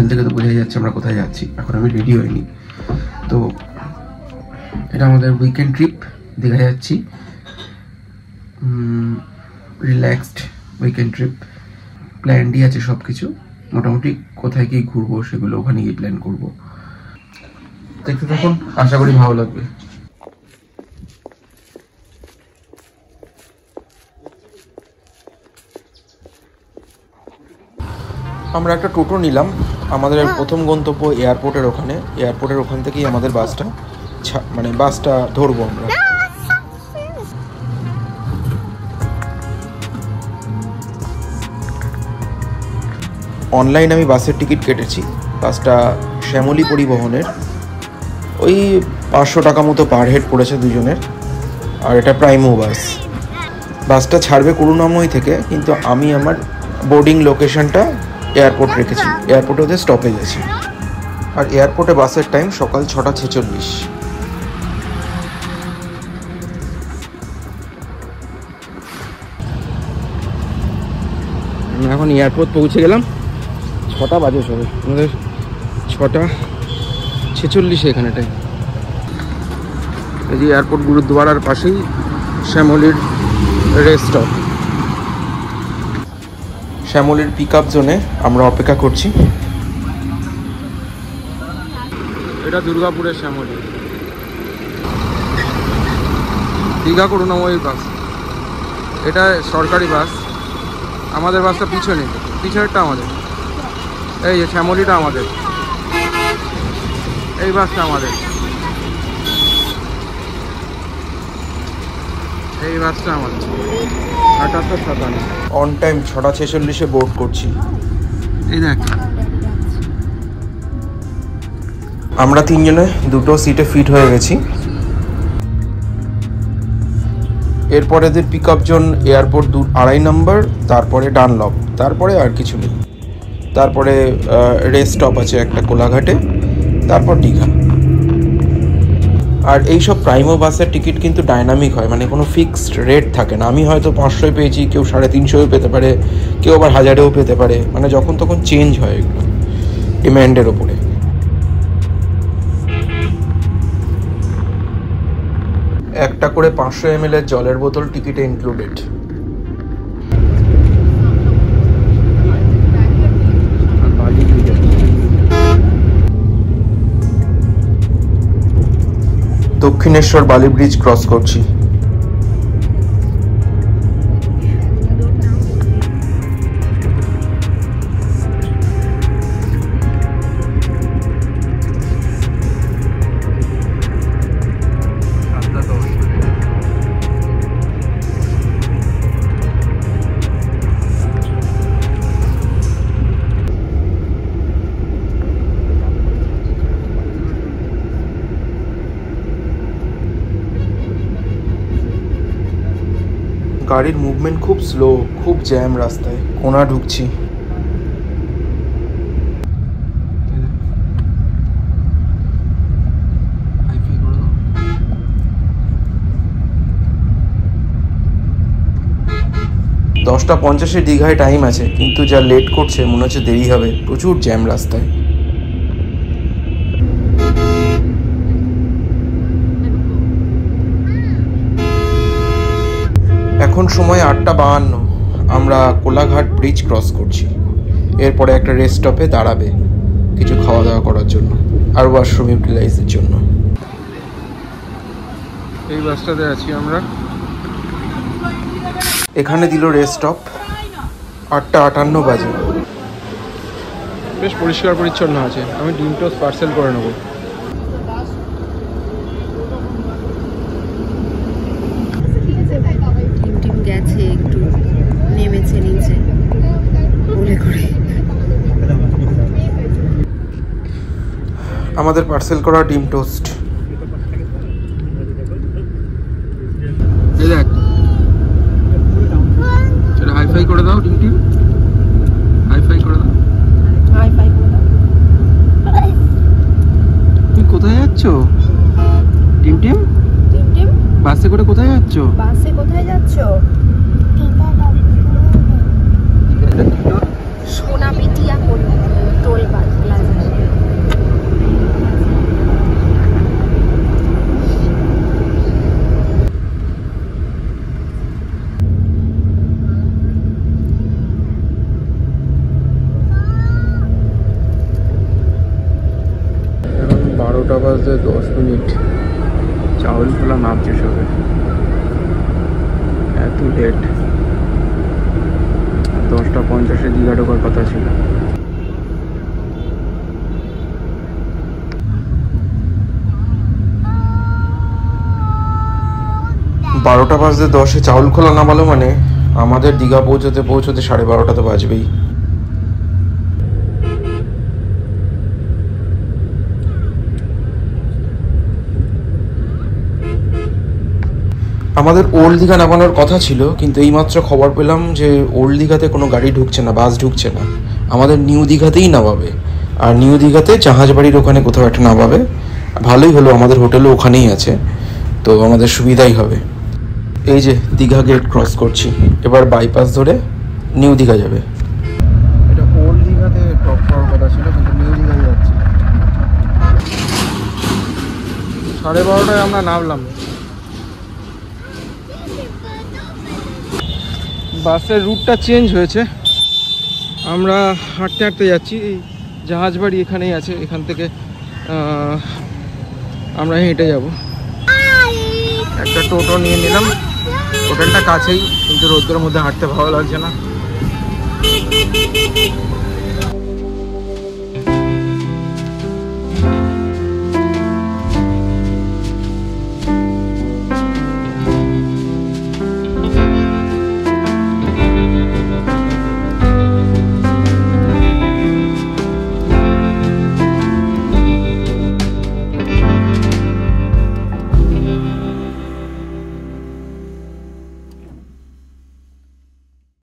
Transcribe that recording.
এখান থেকে তো বোঝাই যাচ্ছে আমরা কোথায় যাচ্ছি। এখন আমি রেডি হইনি, তো এটা আমাদের উইকেন্ড ট্রিপ, দীঘা যাচ্ছি, রিল্যাক্সড উইকেন্ড ট্রিপ। প্ল্যানডি আছে সব কিছু, মোটামুটি কোথায় গিয়ে ঘুরবো সেগুলো ওখানে গিয়ে প্ল্যান করবো। দেখতে থাকুন, আশা করি ভালো লাগবে। আমরা একটা টোটো নিলাম, আমাদের প্রথম গন্তব্য এয়ারপোর্টের ওখানে। এয়ারপোর্টের ওখান থেকেই আমাদের বাসটা ধরবো আমরা। অনলাইন আমি বাসের টিকিট কেটেছি, বাসটা শ্যামলী পরিবহনের, ওই 500 টাকা মতো পার হেড পড়েছে দুজনের। আর এটা প্রাইমো বাস। বাসটা ছাড়বে করুণাময়ী থেকে, কিন্তু আমি আমার বোর্ডিং লোকেশনটা এয়ারপোর্ট রেখেছি, এয়ারপোর্টে ওদের স্টপেজ আছে। আর এয়ারপোর্টে বাসের টাইম সকাল 6:46। আমি এখন এয়ারপোর্ট পৌঁছে গেলাম, 6টা বাজে সবে, আমাদের 6:46 এখানে টাইম। এই যে এয়ারপোর্ট গুরুদ্বারার পাশেই শ্যামলীর রেস্ট স্টপ। শ্যামলীর পিক আপ জোনে আমরা অপেক্ষা করছি। এটা দুর্গাপুরের শ্যামলী, দীঘা করুণাময়ী বাস। এটা সরকারি বাস, আমাদের বাসটা পিছনেরটা আমাদের। এই যে শ্যামলীটা আমাদের, এই বাসটা আমাদের, এই বাসটা আমাদের। 7857 অন টাইম 6:46 বোর্ড করছি। এই দেখ, আমরা তিনজনে দুটো সিটে ফিট হয়ে গেছি। এরপর এদের পিক আপ জোন এয়ারপোর্ট 2.5 নম্বর, তারপরে ডানলপ, তারপরে আর কিছু নেই। তারপরে রেস্ট স্টপ আছে একটা কোলাঘাটে, তারপর দীঘা। আর এইসব প্রাইমো বাসের টিকিট কিন্তু ডাইনামিক হয়, মানে কোনো ফিক্সড রেট থাকে না। আমি হয়তো 500 পেয়েছি, কেউ 350 পেতে পারে, কেউ আবার 1000-এও পেতে পারে, মানে যখন তখন চেঞ্জ হয় এগুলো ডিম্যান্ডের ওপরে। একটা করে 500 ml এর জলের বোতল টিকিটে ইনক্লুডেড। দক্ষিণেশ্বর বালি ব্রিজ ক্রস করছি। গাড়ির মুভমেন্ট খুব স্লো, খুব জ্যাম রাস্তায়, কোনা ঢুকছি। 10:50 দীঘায় টাইম আছে, কিন্তু যা লেট করছে মনে হচ্ছে দেরি হবে, প্রচুর জ্যাম রাস্তায়। এখন সময় 8:52, আমরা কোলাঘাট ব্রিজ ক্রস করছি। এরপরে একটা রেস্ট স্টপে দাঁড়াবে কিছু খাওয়া দাওয়া করার জন্য আর ওয়াশরুম ইউটিলাইজের জন্য। এই বাসটাতে আছি আমরা, এখানে দিল রেস্ট স্টপ। 8:58 বাজে, বেশ পরিষ্কার পরিচ্ছন্ন আছে। আমি ডিম টোস্ট পার্সেল করে নেবো। গেছে একটু, নেমেছে নিচে বলে করে। আমাদের পার্সেল করা ডিম টোস্ট। এই দেখ, সেটা হাইফাই করে দাও, ডিম হাইফাই করে দাও, হাইফাই করে দাও। তুমি কোথায় যাচ্ছ টিম? বাসে করে কোথায় যাচ্ছ? বাসে কোথায় যাচ্ছ? সোনা পিটিয়া টোল প্লাজা। 12টা বাজে 10 মিনিট, চাউল খোলা নামছে সবে, এত লেট। 10টা 50-এ দীঘা ঢোকার কথা ছিল। 12টা বাজে 10-এ চাউল খোলা নামালো মানে আমাদের দীঘা পৌঁছতে 12:30 তো বাজবেই। আমাদের ওল্ড দীঘা নামানোর কথা ছিল, কিন্তু এইমাত্র খবর পেলাম যে ওল্ড দীঘাতে কোনো গাড়ি ঢুকছে না, বাস ঢুকছে না, আমাদের নিউ দীঘাতেই নামাবে। আর নিউ দীঘাতে জাহাজবাড়ির ওখানে কোথাও একটা নামাবে। ভালোই হলো, আমাদের হোটেলও ওখানেই আছে, তো আমাদের সুবিধাই হবে। এই যে দীঘা গেট ক্রস করছি, এবার বাইপাস ধরে নিউ দীঘা যাবে। এটা ওল্ড দীঘাতে ড্রপ করার কথা ছিল, কিন্তু নিউ দীঘায় যাচ্ছি। 12:30টায় আমরা নামলাম। বাসের রুটটা চেঞ্জ হয়েছে, আমরা হাঁটতে হাঁটতে যাচ্ছি। এই জাহাজবাড়ি এখানেই আছে, এখান থেকে আমরা হেঁটে যাব। একটা টোটো নিয়ে নিলাম, হোটেলটা কাছেই, কিন্তু রোদ্রের মধ্যে হাঁটতে ভালো লাগছে না।